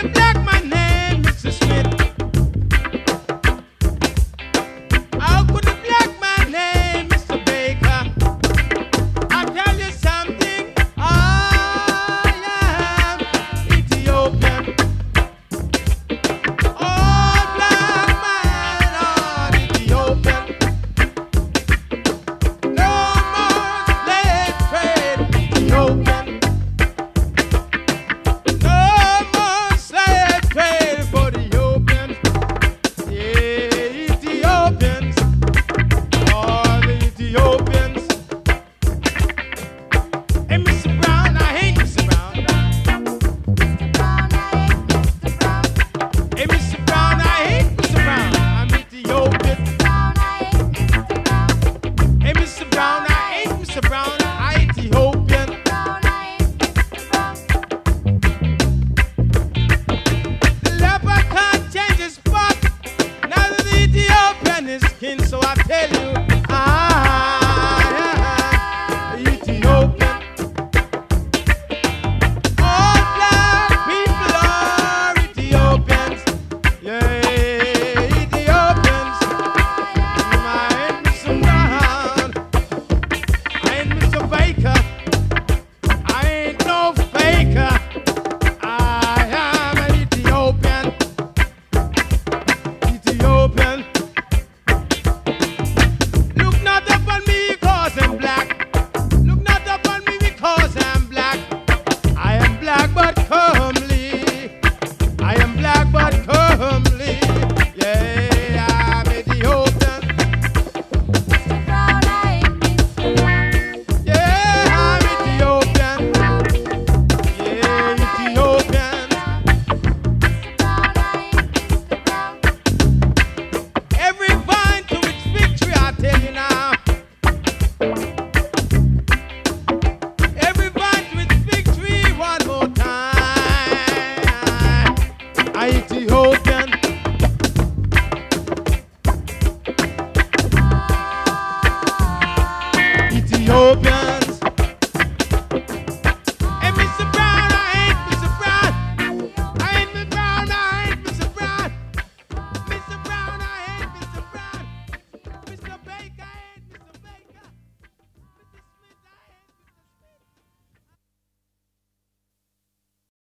the black man named Mr. Smith? How could the black man named Mr. Baker? I tell you something, I am Ethiopian. All black men are Ethiopian. No more slave trade, Ethiopian. No more slave trade for the Ethiopians. Yeah, Ethiopians, all the Ethiopians. Hey, Mr. Brown, I hate Mr. Brown. Hey, Mr. Brown, I hate Mr. Brown. I'm Ethiopian. Hey, Mr. Brown, I hate Mr. Brown. I'm Ethiopian. The leopard can't change his spot. Now that the Ethiopian is king, so I tell you, I am Ethiopian. All black people are Ethiopians. Yeah, Ethiopians. I ain't Mr. Brown. I ain't Mr. Baker. I ain't no faker. I am an Ethiopian. Ethiopian. Look not up on me because I'm black. Look not up on me because I'm black. I am black but comely. I am black but comely. Yeah, I'm Ethiopian. Yeah, I'm Ethiopian. Yeah, Ethiopian. Every vine to its victory, I tell you now. Every vine to its victory, one more time. I Ethiopian.